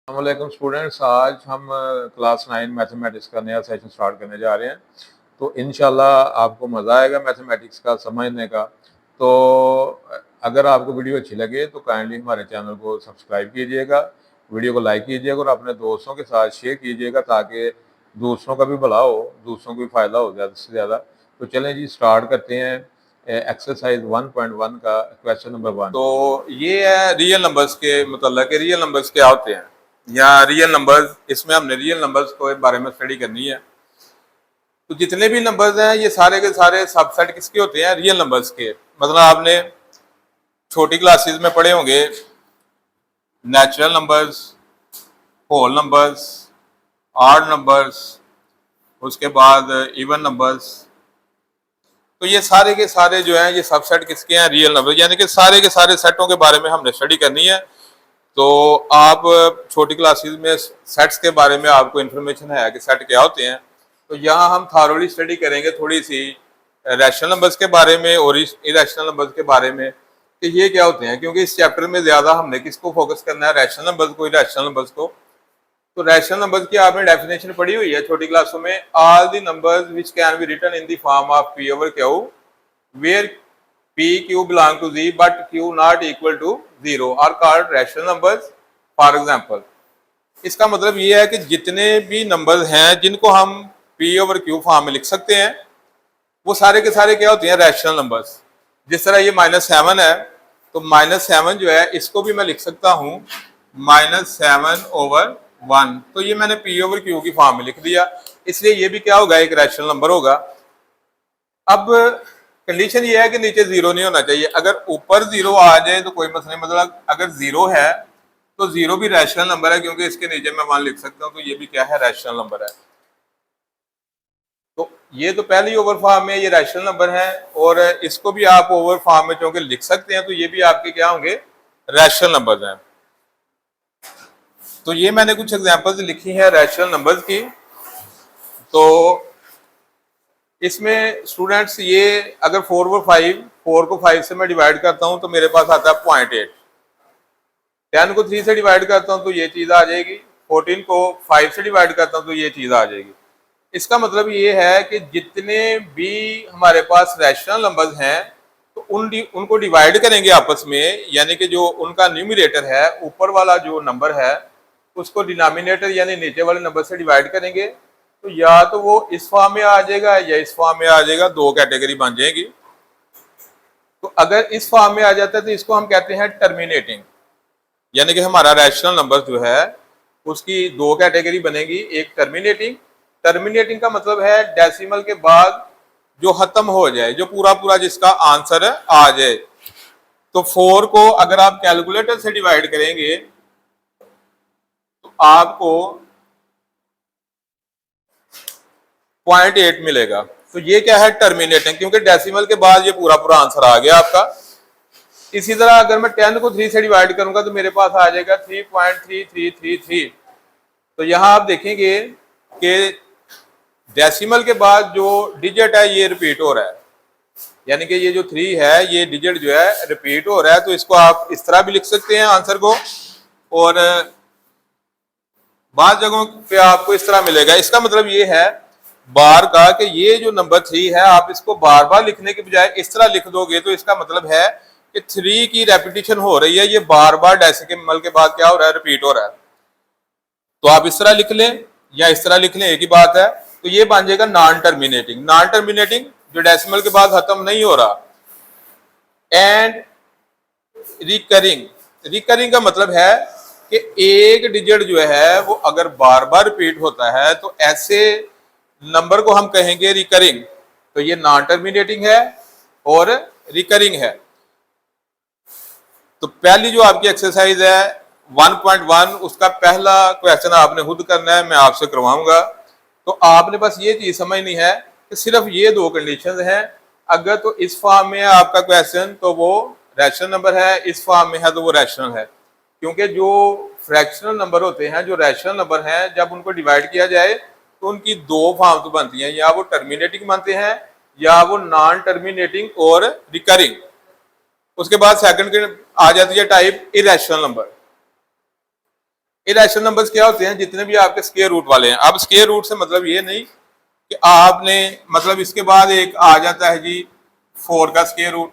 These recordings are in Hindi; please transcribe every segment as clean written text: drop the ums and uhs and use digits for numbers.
अस्सलामुअलैकुम स्टूडेंट्स, आज हम क्लास 9 मैथमेटिक्स का नया सेशन स्टार्ट करने जा रहे हैं। तो इंशाल्लाह आपको मज़ा आएगा मैथमेटिक्स का समझने का। तो अगर आपको वीडियो अच्छी लगे तो काइंडली हमारे चैनल को सब्सक्राइब कीजिएगा, वीडियो को लाइक कीजिएगा और अपने दोस्तों के साथ शेयर कीजिएगा ताकि दूसरों का भी भला हो, दूसरों को भी फ़ायदा हो ज़्यादा से ज़्यादा। तो चलें जी, स्टार्ट करते हैं एक्सरसाइज 1.1 का क्वेश्चन नंबर 1। तो ये है रियल नंबर्स के मतलब कि रियल नंबर्स क्या होते हैं या रियल नंबर्स। इसमें हमने रियल नंबर्स के बारे में स्टडी करनी है। तो जितने भी नंबर्स हैं ये सारे के सारे सबसेट किसके होते हैं? रियल नंबर्स के। मतलब आपने छोटी क्लासेस में पढ़े होंगे natural numbers, whole numbers, odd numbers, उसके बाद इवन नंबर्स। तो ये सारे के सारे जो हैं ये सबसेट किसके हैं? Real number. यानी कि सारे के सारे सेटों के बारे में हमने स्टडी करनी है। तो आप छोटी क्लासेस में सेट्स के बारे में आपको इन्फॉर्मेशन है कि सेट क्या होते हैं। तो यहाँ हम थारोली स्टडी करेंगे थोड़ी सी रैशनल नंबर्स के बारे में और इरेशनल नंबर्स के बारे में कि ये क्या होते हैं, क्योंकि इस चैप्टर में ज़्यादा हमने किसको फोकस करना है? रैशनल नंबर्स को, इरेशनल नंबर्स को। तो रैशनल नंबर्स की आपने डेफिनेशन पढ़ी हुई है छोटी क्लासों में। All the numbers which can be written in the form of P over Q where P Q belong to Z but Q not equal to 0 are called rational numbers. For example, इसका मतलब ये है कि जितने भी नंबर्स हैं जिनको हम P ओवर Q फॉर्म में लिख सकते हैं वो सारे के सारे क्या होते हैं? Rational numbers. जिस तरह ये -7 है तो -7 जो है इसको भी मैं लिख सकता हूँ -7/1। तो ये मैंने P ओवर Q की फॉर्म में लिख दिया, इसलिए ये भी क्या होगा? एक रैशनल नंबर होगा। अब कंडीशन ये है कि नीचे जीरो नहीं होना चाहिए। अगर ऊपर जीरो आ जाए तो कोई मसला नहीं। मतलब अगर जीरो है तो जीरो भी रैशनल नंबर है, क्योंकि इसके नीचे मैं मान लिख सकता हूँ। तो ये भी क्या है? रैशनल नंबर है। तो ये तो पहली ओवर फॉर्म में ये रैशनल नंबर है, और इसको भी आप ओवर फॉर्म में चूंकि लिख सकते हैं तो ये भी आपके क्या होंगे? रैशनल नंबर हैं। तो ये मैंने कुछ एग्जांपल्स लिखी है रैशनल नंबर्स की। तो इसमें स्टूडेंट्स ये अगर 4 को 5 से मैं डिवाइड करता हूं तो मेरे पास आता है 0.8। 10 को 3 से डिवाइड करता हूं तो ये चीज आ जाएगी। 14 को 5 से डिवाइड करता हूं तो ये चीज आ जाएगी। इसका मतलब ये है कि जितने भी हमारे पास रैशनल नंबर्स हैं तो उनको डिवाइड करेंगे आपस में, यानी कि जो उनका न्यूमरेटर है, ऊपर वाला जो नंबर है, उसको डिनोमिनेटर यानी नीचे वाले नंबर से डिवाइड करेंगे। तो या तो वो इस फॉर्म में आ जाएगा या इस फॉर्म में आ जाएगा, दो कैटेगरी बन जाएगी। तो अगर इस फॉर्म में आ जाता है तो इसको हम कहते हैं टर्मिनेटिंग, यानी कि हमारा रैशनल नंबर जो है उसकी दो कैटेगरी बनेगी। एक टर्मिनेटिंग, टर्मिनेटिंग का मतलब है डेसिमल के बाद जो खत्म हो जाए, जो पूरा पूरा जिसका आंसर आ जाए। तो 4 को अगर आप कैलकुलेटर से डिवाइड करेंगे तो आपको 0.8 मिलेगा। तो ये क्या है? टर्मिनेटिंग, क्योंकि डेसिमल के बाद ये पूरा पूरा आंसर आ गया आपका। इसी तरह अगर मैं 10 को 3 से डिवाइड करूंगा तो मेरे पास आ जाएगा 3.3333। तो यहां आप देखेंगे कि डेसिमल के बाद जो डिजिट है ये रिपीट हो रहा है, यानी कि ये जो 3 है ये डिजिट जो है रिपीट हो रहा है। तो इसको आप इस तरह भी लिख सकते हैं आंसर को, और बाद जगहों पे आपको इस तरह मिलेगा। इसका मतलब ये है बार का कि ये जो नंबर 3 है आप इसको बार बार लिखने के बजाय इस तरह लिख दोगे तो इसका मतलब है कि 3 की रेपिटेशन हो रही है, ये बार बार डेसिमल के बाद क्या हो रहा है? रिपीट हो रहा है। तो आप इस तरह लिख लें या इस तरह लिख लें, एक ही बात है। तो ये बन जाएगा नॉन टर्मिनेटिंग। नॉन टर्मिनेटिंग जो डेसिमल के बाद खत्म नहीं हो रहा। एंड रिकरिंग, रिकरिंग का मतलब है कि एक डिजिट जो है वो अगर बार बार रिपीट होता है तो ऐसे नंबर को हम कहेंगे रिकरिंग। तो ये नॉन टर्मिनेटिंग है और रिकरिंग है। तो पहली जो आपकी एक्सरसाइज है 1.1 उसका पहला क्वेश्चन आपने खुद करना है, मैं आपसे करवाऊंगा। तो आपने बस ये चीज समझनी है कि सिर्फ ये दो कंडीशंस हैं। अगर तो इस फॉर्म में है आपका क्वेश्चन तो वो रैशनल नंबर है, इस फॉर्म में है तो वो रैशनल है। क्योंकि जो फ्रैक्शनल नंबर होते हैं, जो रैशनल नंबर हैं, जब उनको डिवाइड किया जाए तो उनकी दो फॉर्म्स बनती हैं, या वो टर्मिनेटिंग बनते हैं या वो नॉन टर्मिनेटिंग और रिकरिंग। उसके बाद सेकंड आ जाती है type irrational number. Irrational numbers क्या होते हैं? जितने भी आपके स्क्वायर रूट वाले हैं। अब स्क्वायर रूट से मतलब ये नहीं कि आपने मतलब इसके बाद एक आ जाता है जी 4 का स्क्वायर रूट,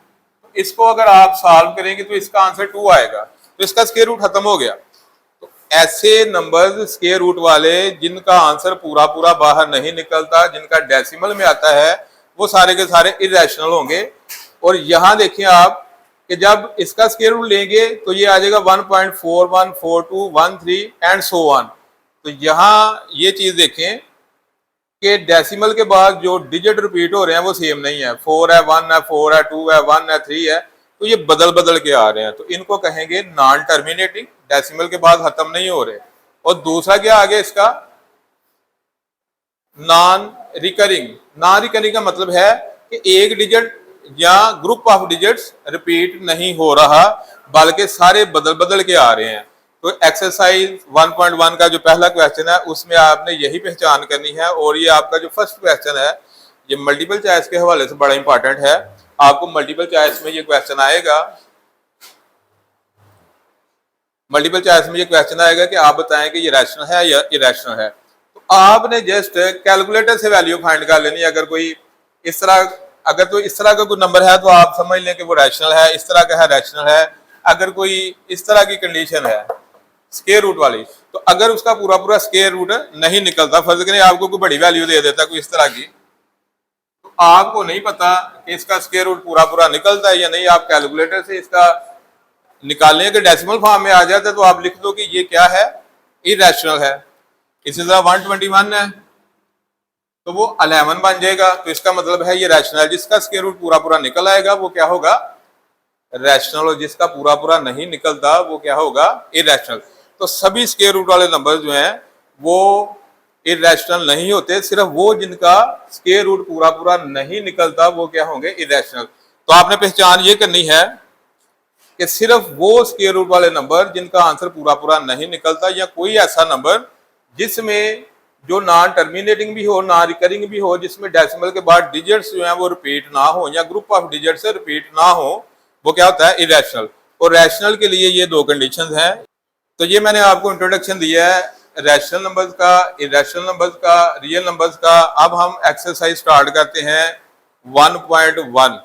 इसको अगर आप सॉल्व करेंगे तो इसका आंसर 2 आएगा, तो इसका स्क्वायर रूट खत्म हो गया। तो ऐसे नंबर्स स्क्वायर रूट वाले जिनका आंसर पूरा पूरा बाहर नहीं निकलता, जिनका डेसिमल में आता है, वो सारे के सारे इरेशनल होंगे। और यहां देखिए आप कि जब इसका स्क्वायर रूट लेंगे तो ये आ जाएगा 1.414213 एंड सो ऑन। तो यहां ये चीज देखें कि डेसिमल के बाद जो डिजिट रिपीट हो रहे हैं वो सेम नहीं है। 4 है, 1 है, 4 है, 2 है, 1 है, 3 है, तो ये बदल बदल के आ रहे हैं, तो इनको कहेंगे नॉन टर्मिनेटिंग, डेसिमल के बाद खत्म नहीं हो रहे। और दूसरा क्या आ गया इसका? Non recurring. नॉन रिकरिंग का मतलब है कि एक डिजिट या ग्रुप ऑफ डिजिट्स रिपीट नहीं हो रहा, बल्कि सारे बदल बदल के आ रहे हैं। तो एक्सरसाइज 1.1 का जो पहला क्वेश्चन है उसमें आपने यही पहचान करनी है। और ये आपका जो फर्स्ट क्वेश्चन है ये मल्टीपल चॉइस के हवाले से बड़ा इंपॉर्टेंट है। आपको मल्टीपल चॉइस में ये क्वेश्चन आएगा, मल्टीपल चॉइस में ये क्वेश्चन आएगा कि आप बताएं कि ये रैशनल है या इरेशनल है। तो आपने जस्ट कैलकुलेटर से वैल्यू फाइंड कर लेनी है। अगर कोई इस तरह, अगर तो इस तरह का कोई नंबर है तो आप समझ लें कि वो रैशनल है, इस तरह का है रैशनल है। अगर कोई इस तरह की कंडीशन है स्क्वायर रूट वाली, तो अगर उसका पूरा पूरा स्क्वायर रूट नहीं निकलता, फर्ज करें आपको कोई बड़ी वैल्यू दे देता कोई इस तरह की, तो आपको नहीं पता कि इसका स्क्वायर रूट पूरा पूरा निकलता है या नहीं। आप कैलकुलेटर से इसका निकालने के डेसिमल फॉर्म में आ जाता है तो आप लिख दो कि ये क्या है, इरेशनल है। इसी तरह 121 है तो वो 11 बन जाएगा, तो इसका मतलब है ये रैशनल है। जिसका स्क्वायर रूट पूरा पूरा निकल आएगा वो क्या होगा, रैशनल। और जिसका पूरा पूरा नहीं निकलता वो क्या होगा, इरेशनल। तो सभी स्क्वायर रूट वाले नंबर जो हैं वो इरेशनल नहीं होते, सिर्फ वो जिनका स्क्वायर रूट पूरा पूरा नहीं निकलता वो क्या होंगे, इरेशनल। तो आपने पहचान ये करनी है कि सिर्फ वो स्क्वायर रूट वाले नंबर जिनका आंसर पूरा पूरा नहीं निकलता, या कोई ऐसा नंबर जिसमें जो नॉन टर्मिनेटिंग भी हो, नॉन रिकरिंग भी हो, जिसमें डेसिमल के बाद डिजिट्स जो हैं वो रिपीट ना हो या ग्रुप ऑफ डिजिट्स से रिपीट ना हो, वो क्या होता है, इरेशनल। और रैशनल के लिए ये दो कंडीशंस हैं। तो ये मैंने आपको इंट्रोडक्शन दिया है रैशनल नंबर्स का, इरेशनल नंबर्स का, रियल नंबर्स का। अब हम एक्सरसाइज स्टार्ट करते हैं 1.1।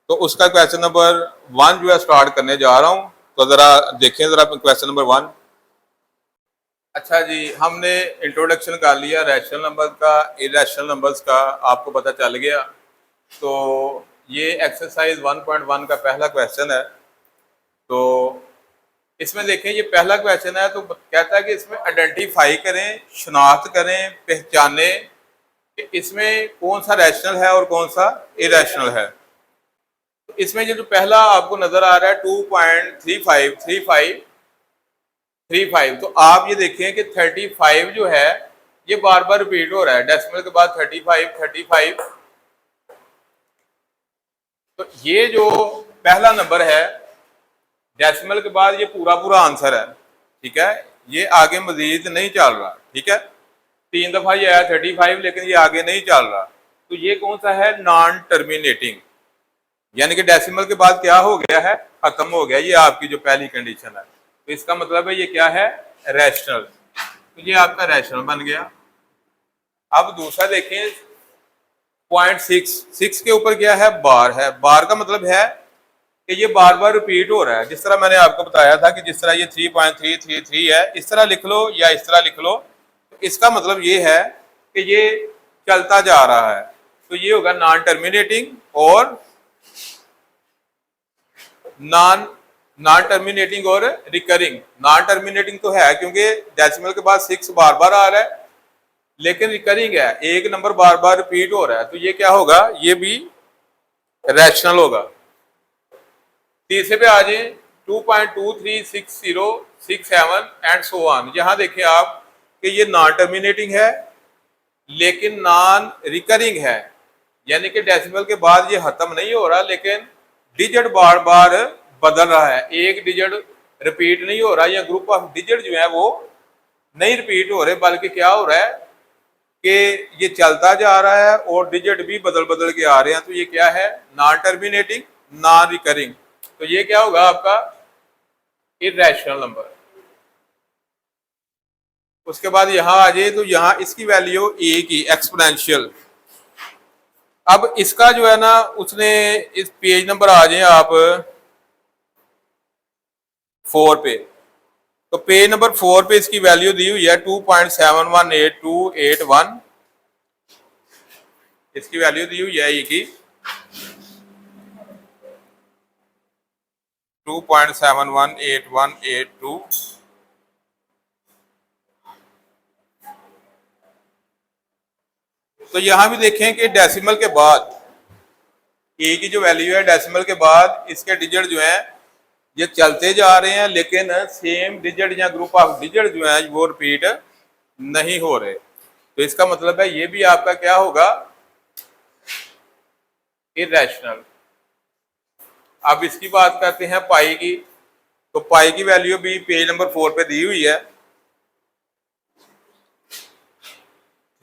तो उसका क्वेश्चन नंबर 1 जो है स्टार्ट करने जा रहा हूं। तो जरा देखें जरा क्वेश्चन नंबर 1। अच्छा जी, हमने इंट्रोडक्शन कर लिया रैशनल नंबर का, इरेशनल नंबर्स का, आपको पता चल गया। तो ये एक्सरसाइज 1.1 का पहला क्वेश्चन है। तो इसमें देखें ये पहला क्वेश्चन है, तो कहता है कि इसमें आइडेंटिफाई करें, शनाख्त करें, पहचाने कि इसमें कौन सा रैशनल है और कौन सा इरेशनल है। तो इसमें ये जो पहला आपको नजर आ रहा है 2.3535, तो आप ये देखें कि 35 जो है ये बार बार रिपीट हो रहा है, डेसिमल के बाद 35। तो ये जो पहला नंबर है डेसिमल के बाद ये पूरा पूरा आंसर है, ठीक है। ये आगे मजीद नहीं चल रहा, ठीक है। 3 दफा ये आया 35, लेकिन ये आगे नहीं चल रहा। तो ये कौन सा है, नॉन टर्मिनेटिंग, यानी कि डेसिमल के बाद क्या हो गया है, खत्म हो गया। ये आपकी जो पहली कंडीशन है, तो इसका मतलब है ये क्या है, रैशनल। तो ये आपका रैशनल बन गया। अब दूसरा देखें 0.6 के ऊपर क्या है, बार है। बार का मतलब है कि ये बार बार रिपीट हो रहा है। जिस तरह मैंने आपको बताया था कि जिस तरह ये 3.333 है, इस तरह लिख लो या इस तरह लिख लो, तो इसका मतलब ये है कि ये चलता जा रहा है। तो ये होगा नॉन टर्मिनेटिंग और नॉन टर्मिनेटिंग और रिकरिंग। नॉन टर्मिनेटिंग तो है क्योंकि डेसिमल के बाद 6 बार बार आ रहा है, लेकिन रिकरिंग है, एक नंबर बार बार रिपीट हो रहा है। तो ये क्या होगा, ये भी रैशनल होगा। तीसरे पे आ जाए 2.236067 एंड सो ऑन। यहां देखिए आप कि ये नॉन टर्मिनेटिंग है लेकिन नॉन रिकरिंग है, यानी कि डेसिमल के बाद ये खत्म नहीं हो रहा, लेकिन डिजिट बार बार बदल रहा है। एक डिजिट रिपीट नहीं हो रहा, या ग्रुप ऑफ डिजिट जो है वो नहीं रिपीट हो रहे, बल्कि क्या हो रहा है कि ये चलता जा रहा है और डिजिट भी बदल बदल के आ रहे हैं। तो ये क्या है, नॉन टर्मिनेटिंग, नॉन रिकरिंग। तो ये क्या होगा आपका, इरेशनल नंबर। उसके बाद यहाँ आ जाए तो यहाँ इसकी वैल्यू ए की एक्सपोनेंशियल। अब इसका जो है ना, उसने इस पेज नंबर आ जाए आप 4 पे, तो पेज नंबर 4 पे इसकी वैल्यू दी हुई है 2.718281। इसकी वैल्यू दी हुई है ई की 2.718182। तो यहां भी देखें कि डेसिमल के बाद ए की जो वैल्यू है, डेसिमल के बाद इसके डिजिट जो है ये चलते जा रहे हैं, लेकिन सेम डिजिट या ग्रुप ऑफ डिजिट जो है वो रिपीट नहीं हो रहे। तो इसका मतलब है ये भी आपका क्या होगा, इरेशनल। अब इसकी बात करते हैं पाई की। तो पाई की वैल्यू भी पेज नंबर 4 पे दी हुई है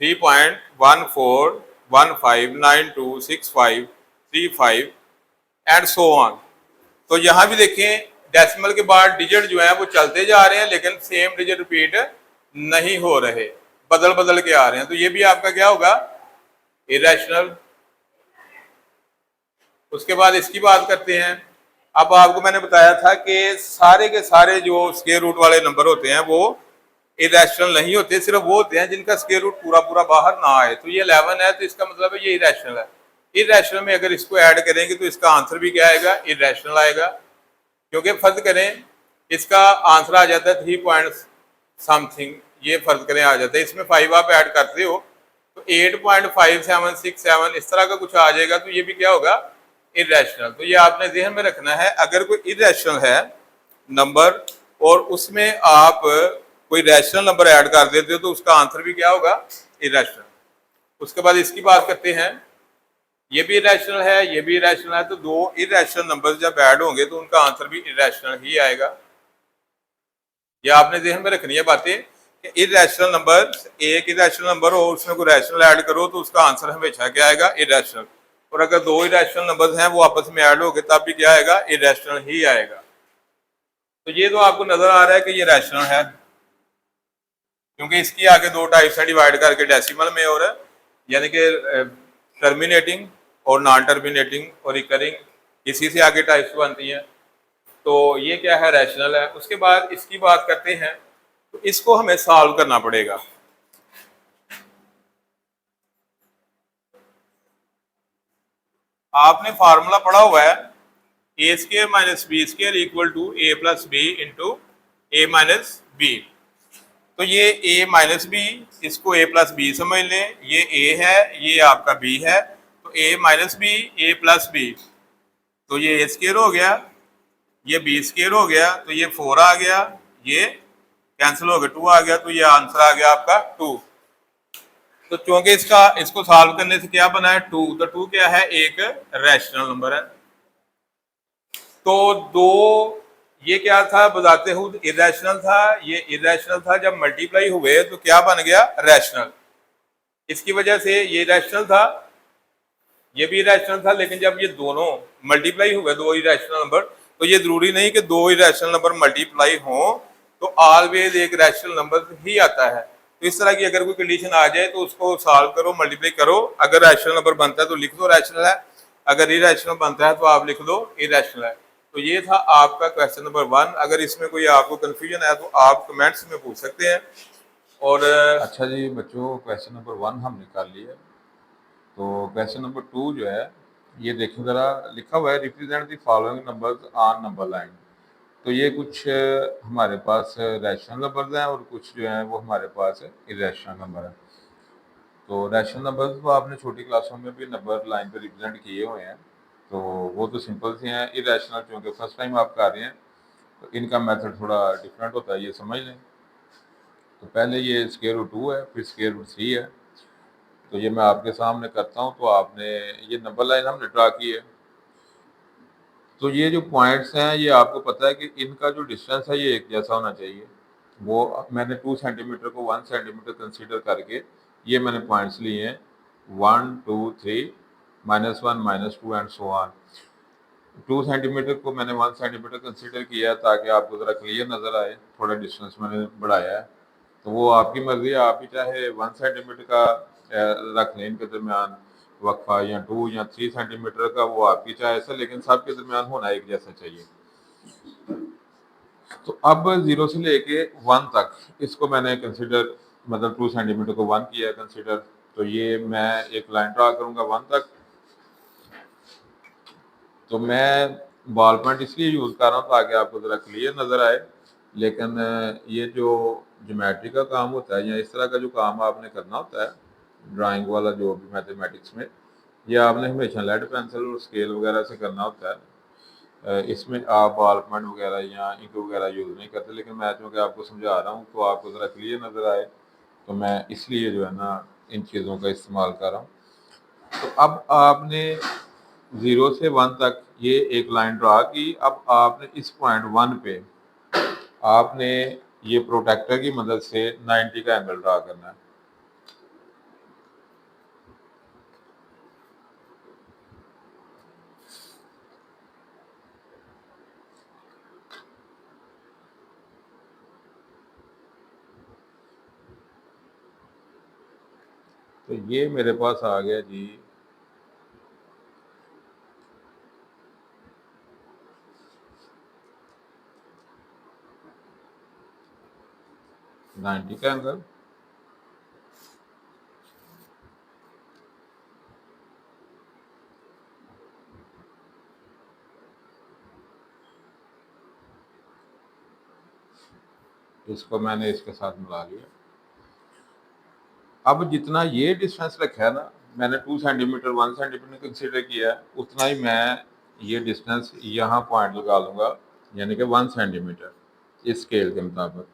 3.1415926535 एंड सो ऑन। तो यहां भी देखें डेसिमल के बाद डिजिट जो है वो चलते जा रहे हैं, लेकिन सेम डिजिट रिपीट नहीं हो रहे, बदल बदल के आ रहे हैं। तो ये भी आपका क्या होगा, इरेशनल। उसके बाद इसकी बात करते हैं। अब आपको मैंने बताया था कि सारे के सारे जो स्क्वायर रूट वाले नंबर होते हैं वो इरेशनल नहीं होते, सिर्फ वो होते हैं जिनका स्क्वायर रूट पूरा पूरा बाहर ना आए। तो ये 11 है, तो इसका मतलब है ये इरेशनल है। इरेशनल में अगर इसको ऐड करेंगे तो इसका आंसर भी क्या आएगा, इरेशनल आएगा। क्योंकि फर्ज करें इसका आंसर आ जाता है 3 पॉइंट समथिंग, ये फर्ज करें आ जाता है, इसमें 5 आप ऐड करते हो तो 8.5767 इस तरह का कुछ आ जाएगा। तो ये भी क्या होगा, इरेशनल। तो ये आपने ध्यान में रखना है, अगर कोई इरेशनल है नंबर और उसमें आप कोई रैशनल नंबर ऐड कर देते हो तो उसका आंसर भी क्या होगा, इरेशनल। उसके बाद इसकी बात करते हैं, ये भी इरेशनल है, ये भी इरेशनल है। तो दो इरेशनल नंबर जब ऐड होंगे तो उनका आंसर भी इरेशनल ही आएगा। ये आपने ध्यान में रखनी है बातें कि इरेशनल नंबर, एक इरेशनल नंबर हो उसमें कोई रैशनल ऐड करो तो उसका आंसर हमेशा क्या आएगा, इरेशनल। और अगर दो इरेशनल नंबर्स हैं वो आपस में ऐड हो गए तब भी क्या आएगा, इरेशनल ही आएगा। तो ये तो आपको नजर आ रहा है कि ये रैशनल है, क्योंकि इसकी आगे दो टाइप्स है डिवाइड करके, डेसिमल में और यानी कि टर्मिनेटिंग और नॉन टर्मिनेटिंग और रिकरिंग, इसी से आगे टाइप्स बनती हैं। तो ये क्या है, रैशनल है। उसके बाद इसकी बात करते हैं, तो इसको हमें सॉल्व करना पड़ेगा। आपने फार्मूला पढ़ा हुआ है a square minus b square equal to a plus b into a minus b. तो ये a माइनस बी, इसको a प्लस बी समझ लें, ये a है, ये आपका b है। तो a minus B, a plus B, तो ये a स्क्वायर हो गया, ये b स्क्वायर हो गया, तो ये 4 आ गया, ये कैंसिल हो गया, 2 आ गया, तो ये आंसर आ गया आपका 2। तो चूंकि इसको सॉल्व करने से क्या बना है, 2, तो 2 क्या है, एक रैशनल नंबर है। तो दो, ये क्या था, बजाते खुद इरेशनल था, ये इरेशनल था, जब मल्टीप्लाई हुए तो क्या बन गया, रैशनल। इसकी वजह से ये रैशनल था, ये भी इरेशनल था, लेकिन जब ये दोनों मल्टीप्लाई हुए दो इरेशनल नंबर, तो ये जरूरी नहीं कि दो इरेशनल नंबर मल्टीप्लाई हों, तो ऑलवेज एक रैशनल नंबर ही आता है। तो इस तरह की अगर कोई कंडीशन आ जाए तो उसको सॉल्व करो, मल्टीप्लाई करो, अगर रैशनल नंबर बनता है तो लिख दो रैशनल है, अगर इरेशनल बनता है तो आप लिख दो इरेशनल है। तो ये था आपका क्वेश्चन नंबर 1। अगर इसमें कोई आपको कंफ्यूजन है तो आप कमेंट्स में पूछ सकते हैं। और अच्छा जी बच्चों, क्वेश्चन नंबर 1 हम निकाल लिए। तो क्वेश्चन नंबर 2 जो है, ये देखो ज़रा, लिखा हुआ है represent the following numbers on number line. तो ये कुछ हमारे पास रैशनल नंबर्स हैं और कुछ जो हैं वो हमारे पास इरेशनल नंबर है। तो रैशनल नंबर्स तो आपने छोटी क्लासों में भी नंबर लाइन पे रिप्रेजेंट किए हुए हैं, तो वो तो सिंपल से हैं। इरेशनल क्योंकि फर्स्ट टाइम आप कर रहे हैं तो इनका मेथड थोड़ा डिफरेंट होता है, ये समझ लें। तो पहले ये स्क्वायर रूट 2 है, फिर स्क्वायर रूट 3 है। तो ये मैं आपके सामने करता हूँ। तो आपने ये नंबर लाइन हमने ड्रा की है। तो ये जो पॉइंट्स हैं, ये आपको पता है कि इनका जो डिस्टेंस है ये एक जैसा होना चाहिए। वो मैंने 2 सेंटीमीटर को 1 सेंटीमीटर कंसीडर करके ये मैंने पॉइंट्स लिए हैं 1 2 3 -1 -2 एंड सो ऑन। 2 सेंटीमीटर को मैंने 1 सेंटीमीटर कंसीडर किया ताकि आपको ज़रा क्लियर नज़र आए, थोड़ा डिस्टेंस मैंने बढ़ाया है। तो वो आपकी मर्जी है, आप ही चाहे 1 सेंटीमीटर का रख लें इनके दरमियान वक्फा, या 2 या 3 सेंटीमीटर का, वो आपकी चॉइस है, लेकिन सबके दरमियान होना एक जैसा चाहिए। तो अब 0 से लेके 1 तक इसको मैंने कंसिडर, मतलब 2 सेंटीमीटर को 1 किया कंसिडर। तो ये मैं एक लाइन ड्रा करूंगा 1 तक। तो मैं बॉल पॉइंट इसलिए यूज़ कर रहा हूँ ताकि आपको ज़रा क्लियर नज़र आए। लेकिन ये जो ज्योमेट्री का काम होता है या इस तरह का जो काम आपने करना होता है ड्राइंग वाला, जो भी मैथमेटिक्स में, ये आपने हमेशा लेड पेंसिल और स्केल वगैरह से करना होता है। इसमें आप बॉल पॉइंट वगैरह या इंक वगैरह यूज़ नहीं करते, लेकिन मैं चूँकि आपको समझा रहा हूँ तो आपको ज़रा क्लियर नज़र आए, तो मैं इसलिए जो है ना इन चीज़ों का इस्तेमाल कर रहा हूँ। तो अब आपने 0 से 1 तक ये एक लाइन ड्रा की। अब आपने इस पॉइंट 1 पे आपने ये प्रोटेक्टर की मदद से 90 का एंगल ड्रा करना है। तो ये मेरे पास आ गया जी 90 का एंगल। इसको मैंने इसके साथ मिला लिया। अब जितना ये डिस्टेंस रखा है ना, मैंने 2 सेंटीमीटर 1 सेंटीमीटर कंसिडर किया है, उतना ही मैं ये डिस्टेंस यहाँ पॉइंट लगा लूँगा, यानी कि 1 सेंटीमीटर इस स्केल के मुताबिक।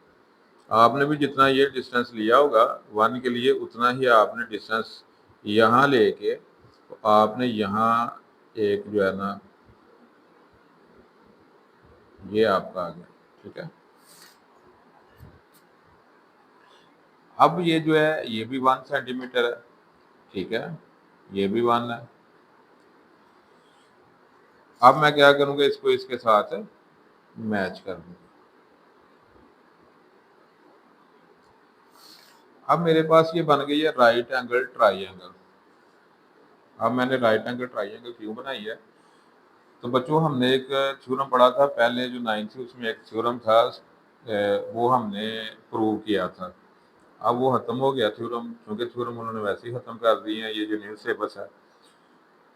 आपने भी जितना ये डिस्टेंस लिया होगा 1 के लिए, उतना ही आपने डिस्टेंस यहाँ लेके तो आपने यहाँ एक जो है ना, ये आपका आ गया, ठीक है। अब ये जो है ये भी 1 सेंटीमीटर है, ठीक है, ये भी 1 है। अब मैं क्या करूँगा, इसको इसके साथ मैच कर दूँगा। अब मेरे पास ये बन गई है राइट एंगल ट्राइंगल। अब मैंने राइट एंगल ट्राइंगल क्यों बनाई है, तो बच्चों हमने एक थ्योरम पढ़ा था पहले जो 9th थी, उसमें एक थ्योरम था, वो हमने प्रूव किया था। अब वो ख़त्म हो गया थ्योरम, क्योंकि थ्योरम उन्होंने वैसे ही ख़त्म कर दिए हैं, ये जो न्यू सिलेबस है।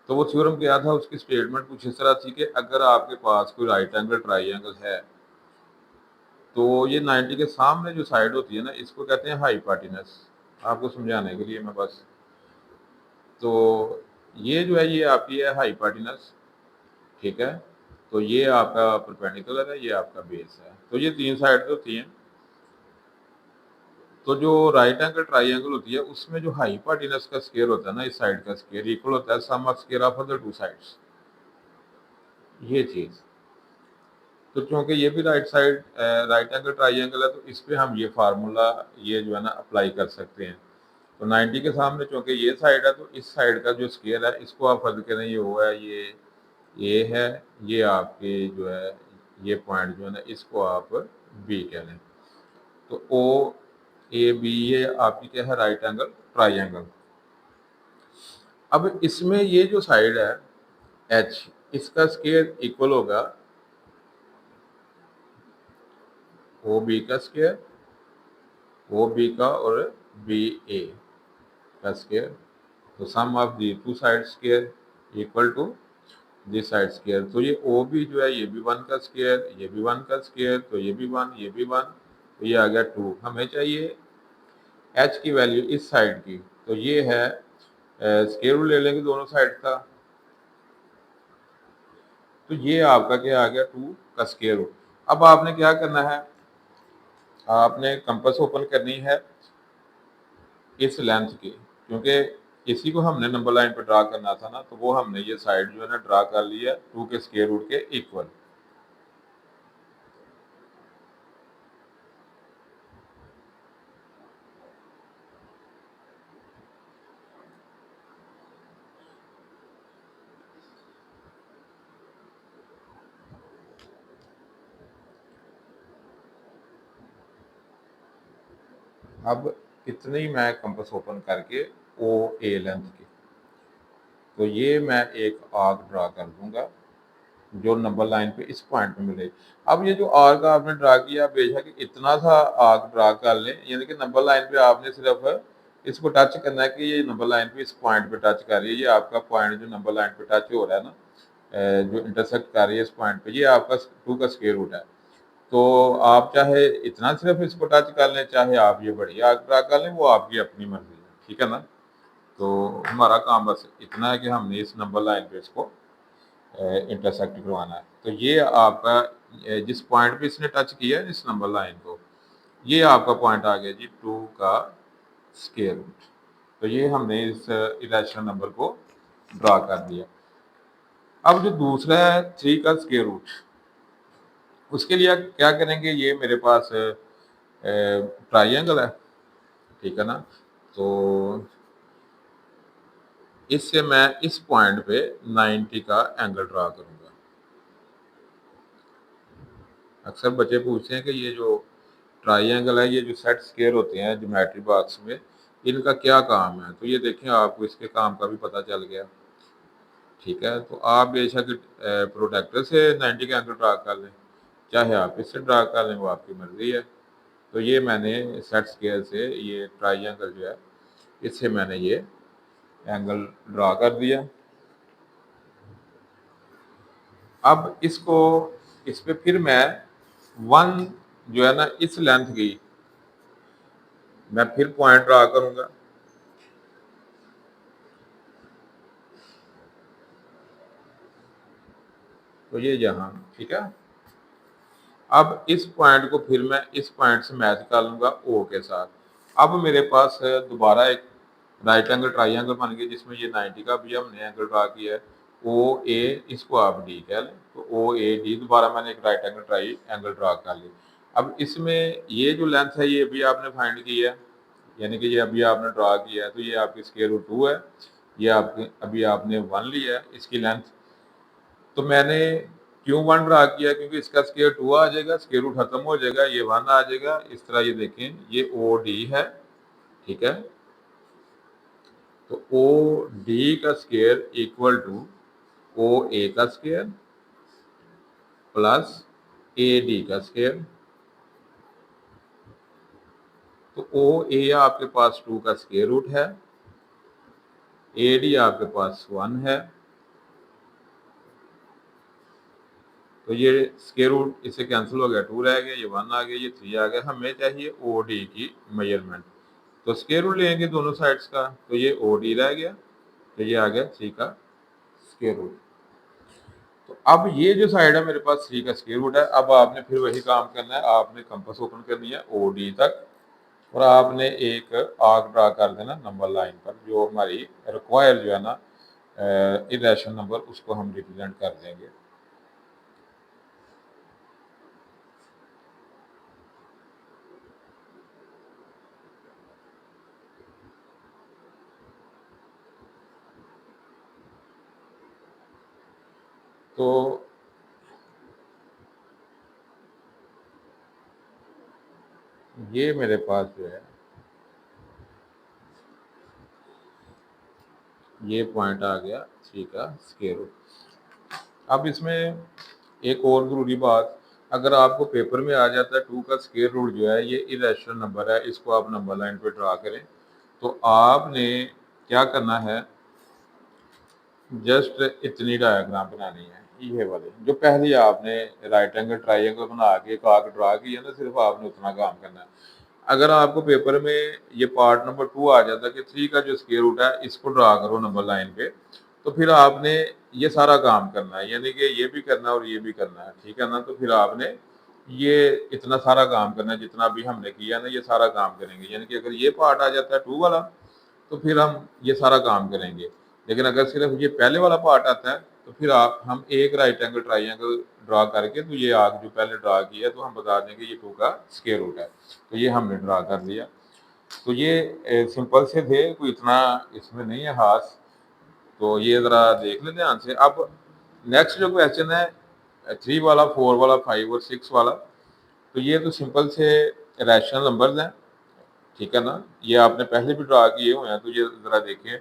तो वो थ्योरम क्या था, उसकी स्टेटमेंट कुछ इस तरह थी कि अगर आपके पास कोई राइट एंगल ट्राइंगल है, तो ये 90 के सामने जो साइड होती है ना, इसको कहते हैं हाइपोटेनस। आपको समझाने के लिए मैं बस, तो ये जो है ये आपकी है हाइपोटेनस, ठीक है। तो ये आपका परपेंडिकुलर है, ये आपका बेस है, तो ये 3 साइड होती हैं। तो जो राइट एंगल ट्राइंगल होती है उसमें जो हाइपोटेनस का स्क्वायर होता है ना, इस साइड का स्क्वायर इक्वल होता है sum of square of the two sides, ये चीज़। तो क्योंकि ये भी राइट एंगल ट्राइंगल है, तो इस पे हम ये फार्मूला ये जो है ना अप्लाई कर सकते हैं। तो 90 के सामने चूंकि ये साइड है, तो इस साइड का जो स्क्वायर है इसको आप फर्ज करें, ये वो है, ये है, ये आपके जो है ये पॉइंट जो है ना, इसको आप बी कह लें। तो ओ ए बी ये आपकी क्या है, राइट एंगल ट्राइंगल। अब इसमें ये जो साइड है एच, इसका स्क्वायर इक्वल होगा ओ बी का स्क्वायर, ओ बी का और बी ए का स्क्वायर। तो sum of the two side square equal to this side square. तो ये ओ बी जो है ये भी 1 का स्क्वायर, ये भी 1 का स्क्वायर, तो ये भी 1, ये भी 1, तो ये आ गया 2। हमें चाहिए एच की वैल्यू इस साइड की, तो ये है स्क्वायर रूट ले लेंगे दोनों साइड का, तो ये आपका क्या आ गया 2 का स्क्वायर रूट। अब आपने क्या करना है, आपने कंपास ओपन करनी है इस लेंथ की, क्योंकि इसी को हमने नंबर लाइन पर ड्रा करना था ना, तो वो हमने ये साइड जो है ना ड्रा कर लिया 2 के स्क्वायर रूट के इक्वल। अब इतनी मैं कंपास ओपन करके ओ ए लेंथ की, तो ये मैं एक आर्क ड्रा कर दूंगा जो नंबर लाइन पे इस पॉइंट पे मिले। अब ये जो आर्क आपने ड्रा किया, बेशक इतना सा आर्क ड्रा कर लें, यानी कि नंबर लाइन पे आपने सिर्फ इसको टच करना है कि ये नंबर लाइन पे इस पॉइंट पे टच कर रही है। ये आपका पॉइंट जो नंबर लाइन पे टच हो रहा है ना, जो इंटरसेक्ट कर रही है इस पॉइंट पे, ये आपका 2 का स्क्वायर रूट है। तो आप चाहे इतना सिर्फ इसको टच कर लें, चाहे आप ये बड़ी आर्क ड्रा कर लें, वो आपकी अपनी मर्जी है, ठीक है ना। तो हमारा काम बस इतना है कि हमने इस नंबर लाइन पे इसको इंटरसेक्ट करवाना है। तो ये आपका जिस पॉइंट पे इसने टच किया है इस नंबर लाइन को, ये आपका पॉइंट आ गया जी 2 का स्क्वायर रूट। तो ये हमने इस इरेशनल नंबर को ड्रा कर दिया। अब जो दूसरा है 3 का स्क्वायर रूट, उसके लिए क्या करेंगे, ये मेरे पास ट्राइंगल है, ठीक है ना। तो इससे मैं इस पॉइंट पे 90 का एंगल ड्रा करूंगा। अक्सर बच्चे पूछते हैं कि ये जो ट्राइंगल है, ये जो सेट स्क्वायर होते हैं ज्योमेट्री बॉक्स में, इनका क्या काम है। तो ये देखें, आपको इसके काम का भी पता चल गया, ठीक है। तो आप बेशक प्रोटेक्टर से 90 का एंगल ड्रा कर लें, चाहे आप इससे ड्रा कर लें, वो आपकी मर्जी है। तो ये मैंने सेट स्क्वायर से ये ट्राइंगल जो है, इससे मैंने ये एंगल ड्रा कर दिया। अब इसको इस पे फिर मैं 1 जो है ना इस लेंथ की मैं फिर पॉइंट ड्रा करूंगा। तो ये यहाँ, ठीक है। अब इस पॉइंट को फिर मैं इस पॉइंट से मैच कर लूंगा ओ के साथ। अब मेरे पास दोबारा एक राइट एंगल ट्राइंगल बन गया, जिसमें ये 90 का भी हमने एंगल ड्रा किया है। ओ ए, इसको आप डी कह लें, तो ओ ए डी, दोबारा मैंने एक right angle try angle draw कर लिया। अब इसमें ये जो लेंथ है ये भी आपने फाइंड की है, यानी कि ये अभी आपने ड्रा किया है, तो ये आपकी स्क्वायर रूट 2 है। ये आपके अभी आपने 1 लिया है इसकी लेंथ। तो मैंने क्यों 1 ड्रा किया, क्योंकि इसका स्क्वायर 2 आ जाएगा, स्क्वायर रूट खत्म हो जाएगा, ये 1 आ जाएगा। इस तरह ये देखें, ये ओ डी है, ठीक है। तो ओ डी का स्क्वायर इक्वल टू ओ ए का स्क्वायर प्लस ए डी का स्क्वायर। तो ओ ए आपके पास 2 का स्क्वायर रूट है, ए डी आपके पास 1 है। तो ये स्क्वायर रूट इससे कैंसिल हो गया, 2 रह गया, ये 1 आ गया, ये 3 आ गया। हमें चाहिए ओ डी की मेजरमेंट, तो स्क्वायर रूट लेंगे दोनों साइड्स का, तो ये ओ डी रह गया, तो ये आ गया 3 का स्क्वायर रूट। तो अब ये जो साइड है मेरे पास 3 का स्क्वायर रूट है। अब आपने फिर वही काम करना है, आपने कंपास ओपन करनी है ओ डी तक, और आपने एक आर्क ड्रा कर देना नंबर लाइन पर, जो हमारी रिक्वायर जो है ना इरेशनल नंबर, उसको हम रिप्रेजेंट कर देंगे। तो ये मेरे पास जो है ये पॉइंट आ गया 3 का स्क्वायर रूट। अब इसमें एक और ज़रूरी बात, अगर आपको पेपर में आ जाता है 2 का स्क्वायर रूट जो है ये इरेशनल नंबर है, इसको आप नंबर लाइन पे ड्रा करें, तो आपने क्या करना है, जस्ट इतनी डायग्राम बनानी है। ये वाले जो पहले आपने राइट एंगल ट्राइंगल बना के एक आर्क ड्रा किया ना, सिर्फ आपने उतना काम करना है। अगर आपको पेपर में ये पार्ट नंबर 2 आ जाता है कि 3 का जो स्क्वायर रूट है इसको ड्रा करो नंबर लाइन पे, तो फिर आपने ये सारा काम करना है, यानी कि ये भी करना है और ये भी करना है, ठीक है ना। तो फिर आपने ये इतना सारा काम करना है, जितना भी हमने किया ना ये सारा काम करेंगे। यानी कि अगर ये पार्ट आ जाता है 2 वाला, तो फिर हम ये सारा काम करेंगे। लेकिन अगर सिर्फ ये पहले वाला पार्ट आता है, तो फिर आप हम एक राइट एंगल ट्राइंगल ड्रा करके, तो ये आर्क जो पहले ड्रा किया तो हम बता देंगे ये 2 का स्क्वायर रूट है, तो ये हमने ड्रा कर लिया। तो ये सिंपल से थे, कोई इतना इसमें नहीं है खास। तो ये ज़रा देख लें ध्यान से। अब नेक्स्ट जो क्वेश्चन है 3 वाला, 4 वाला, 5 और 6 वाला, तो ये तो सिंपल से रैशनल नंबर्स हैं, ठीक है ना। ये आपने पहले भी ड्रा किए हुए हैं, तो ये ज़रा देखें,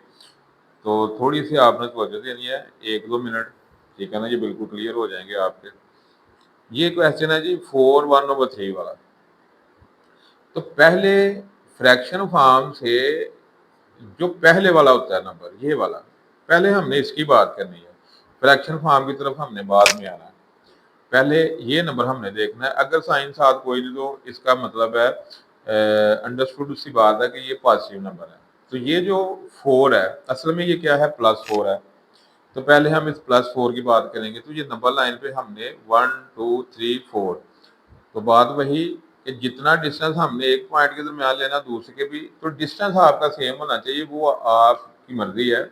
तो थोड़ी सी आपने तवज्जो देनी है, 1-2 मिनट, ठीक है ना, ये बिल्कुल क्लियर हो जाएंगे आपके। ये क्वेश्चन है जी 4/1/3 वाला। तो पहले फ्रैक्शन फॉर्म से जो पहले वाला होता है नंबर, ये वाला, पहले हमने इसकी बात करनी है, फ्रैक्शन फॉर्म की तरफ हमने बाद में आना है। पहले ये नंबर हमने देखना है, अगर साइन साथ कोई नहीं तो इसका मतलब है अंडरस्टूड सी बात है कि ये पॉजिटिव नंबर है। तो ये जो 4 है, असल में ये क्या है, +4 है। तो पहले हम इस +4 की बात करेंगे, तो ये नंबर लाइन पे हमने 1 2 3 4, तो बात वही कि जितना डिस्टेंस हमने एक पॉइंट के दरमियान लेना दूसरे के भी, तो डिस्टेंस आपका सेम होना चाहिए, वो आपकी मर्जी है,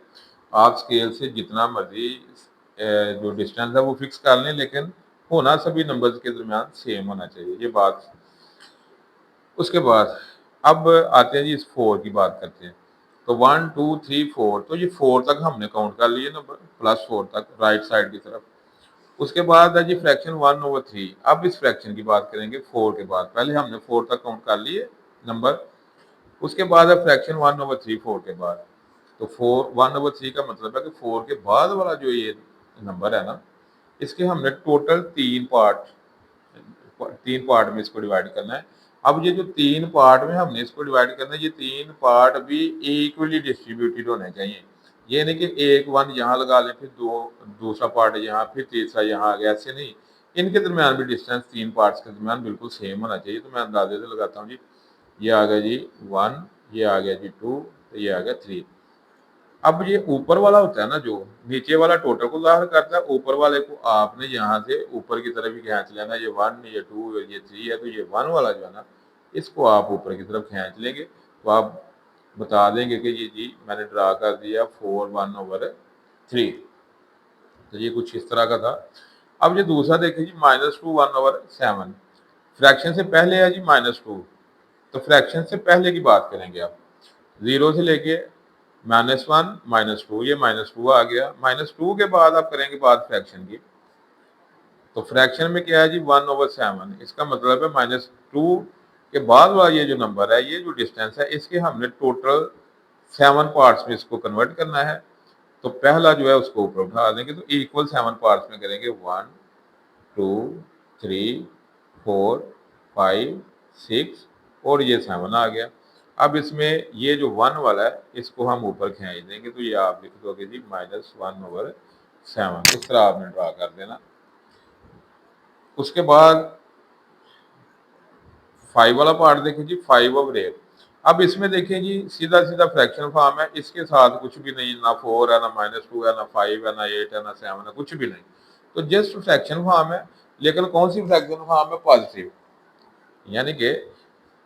आप स्केल से जितना मर्जी जो डिस्टेंस है वो फिक्स कर लें, लेकिन होना सभी नंबर्स के दरमियान सेम होना चाहिए, ये बात। उसके बाद अब आते हैं जी इस 4 की बात करते हैं। तो 1 2 3 4, तो ये 4 तक हमने काउंट कर लिए नंबर, +4 तक राइट साइड की तरफ। उसके बाद है जी फ्रैक्शन 1/3। अब इस फ्रैक्शन की बात करेंगे 4 के बाद, पहले हमने 4 तक काउंट कर लिए नंबर। उसके बाद है फ्रैक्शन 1/3 4 के बाद। तो 1/3 का मतलब है कि 4 के बाद वाला जो ये नंबर है ना, इसके हमने टोटल 3 पार्ट में इसको डिवाइड करना है। अब ये जो 3 पार्ट में हमने इसको डिवाइड करना है, ये 3 पार्ट भी इक्वली डिस्ट्रीब्यूटेड होने चाहिए। ये नहीं कि एक 1 यहाँ लगा लें, फिर दूसरा पार्ट यहाँ, फिर तीसरा यहाँ आ गया, ऐसे नहीं। इनके दरमियान भी डिस्टेंस 3 पार्ट्स के दरमियान बिल्कुल सेम होना चाहिए। तो मैं अंदाजे से लगाता हूँ जी, ये आ गया जी 1, ये आ गया जी 2, तो ये आ गया 3। अब ये ऊपर वाला होता है ना, जो नीचे वाला टोटल को ज़ाहिर करता है, ऊपर वाले को आपने यहाँ से ऊपर की तरफ ही खींच लेना। ये 1, ये 2, ये 3 है, तो ये 1 वाला जो है ना, इसको आप ऊपर की तरफ खींच लेंगे, तो आप बता देंगे कि ये जी मैंने ड्रा कर दिया 4/1/3। तो ये कुछ इस तरह का था। अब ये दूसरा देखिए जी, -2/1/7। फ्रैक्शन से पहले है जी -2, तो फ्रैक्शन से पहले की बात करेंगे आप, 0 से लेके -1 -2, ये -2 आ गया। -2 के बाद आप करेंगे बात फ्रैक्शन की, तो फ्रैक्शन में क्या है जी 1/7। इसका मतलब है -2 के बाद वाला ये जो नंबर है, ये जो डिस्टेंस है, इसके हमने टोटल 7 पार्ट्स में इसको कन्वर्ट करना है। तो पहला जो है उसको ऊपर उठा देंगे, तो इक्वल 7 पार्ट्स में करेंगे, 1 2 3 4 5 6, और ये 7 आ गया। अब इसमें ये जो 1 वाला है, इसको हम ऊपर खींच देंगे, तो ये आप लिख दोगे जी -1/7। इस तरह आपने ड्रा कर देना। उसके बाद 5 वाला पार्ट देखिए जी, 5/8। अब इसमें देखिए जी, सीधा सीधा फ्रैक्शन फॉर्म है, इसके साथ कुछ भी नहीं, ना 4 है, ना -2 है, ना 5 है, ना 8 है, ना 7 है, कुछ भी नहीं। तो जस्ट फ्रैक्शन फॉर्म है, लेकिन कौन सी फ्रैक्शन फॉर्म है, पॉजिटिव, यानी कि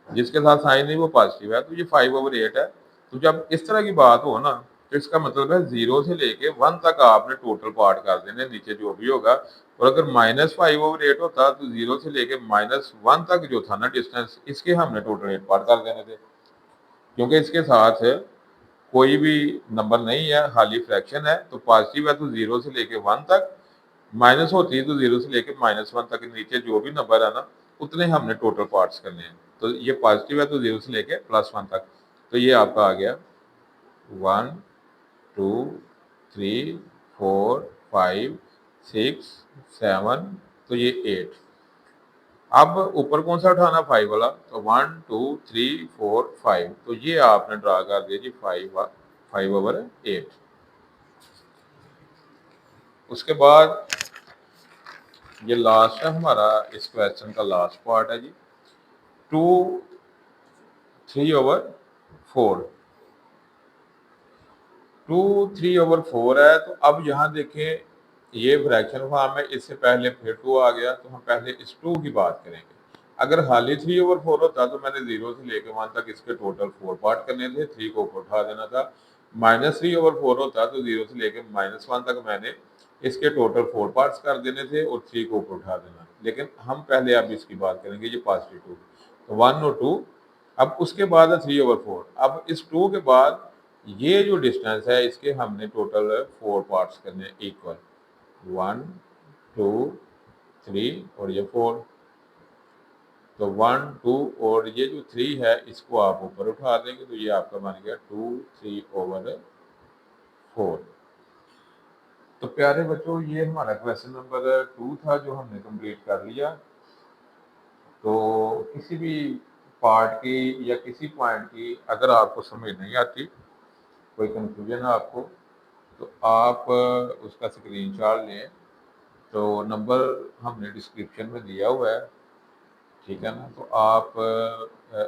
जिसके साथ साइन नहीं वो पॉजिटिव है। तो ये 5/8 है। तो जब इस तरह की बात हो ना, तो इसका मतलब है 0 से लेके 1 तक आपने टोटल पार्ट कर देने, नीचे जो भी होगा। और अगर -5/8 होता, तो 0 से लेके -1 तक जो था ना डिस्टेंस, इसके हमने टोटल 8 पार्ट कर देने थे, क्योंकि इसके साथ कोई भी नंबर नहीं है, खाली फ्रैक्शन है। तो पॉजिटिव है तो 0 से लेके 1 तक, माइनस होती है तो 0 से लेके -1 तक, नीचे जो भी नंबर है ना, उतने हमने टोटल पार्ट्स करने हैं। तो ये पॉजिटिव है तो 0 से लेके +1 तक। तो ये आपका आ गया 1 2 3 4 5 6 7, तो ये 8। अब ऊपर कौन सा उठाना, 5 वाला, तो 1 2 3 4 5, तो ये आपने ड्रा कर दिया जी 5/8। उसके बाद ये लास्ट है हमारा, इस क्वेश्चन का लास्ट पार्ट है जी, 2 3/4। 2 3/4 है। तो अब यहाँ देखें, ये फ्रैक्शन फॉर्म है, इससे पहले फिर 2 आ गया, तो हम पहले इस 2 की बात करेंगे। अगर खाली 3/4 होता, तो मैंने 0 से लेकर 1 तक इसके टोटल 4 पार्ट करने थे, 3 को ऊपर उठा देना था। -3/4 होता, तो 0 से लेकर -1 तक मैंने इसके टोटल 4 पार्ट्स कर देने थे, और 3 को ऊपर उठा देना। लेकिन हम पहले अब इसकी बात करेंगे, ये पॉजिटिव 2, तो 1 और 2। अब उसके बाद है 3/4। अब इस 2 के बाद ये जो डिस्टेंस है, इसके हमने टोटल 4 पार्ट्स करने इक्वल, 1 2 3 और ये 4। तो 1 2 और ये जो 3 है इसको आप ऊपर उठा देंगे तो ये आपका बन गया 2 3/4। तो प्यारे बच्चों, ये हमारा क्वेश्चन नंबर 2 था जो हमने कंप्लीट कर लिया। तो किसी भी पार्ट की या किसी पॉइंट की अगर आपको समझ नहीं आती, कोई कंफ्यूजन है आपको, तो आप उसका स्क्रीनशॉट लें। तो नंबर हमने डिस्क्रिप्शन में दिया हुआ है, ठीक है ना। तो आप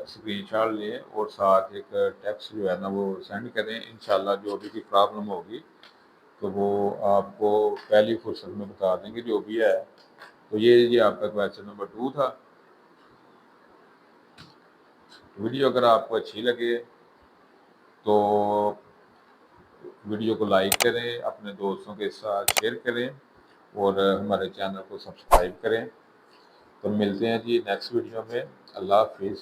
स्क्रीनशॉट लें और साथ एक टेक्स्ट जो है ना वो सेंड करें। इंशाल्लाह जो भी प्रॉब्लम होगी तो वो आपको पहली फुर्सत में बता देंगे जो भी है। तो ये आपका क्वेश्चन नंबर 2 था। वीडियो अगर आपको अच्छी लगे तो वीडियो को लाइक करें, अपने दोस्तों के साथ शेयर करें और हमारे चैनल को सब्सक्राइब करें। तो मिलते हैं जी नेक्स्ट वीडियो में। अल्लाह हाफिज़।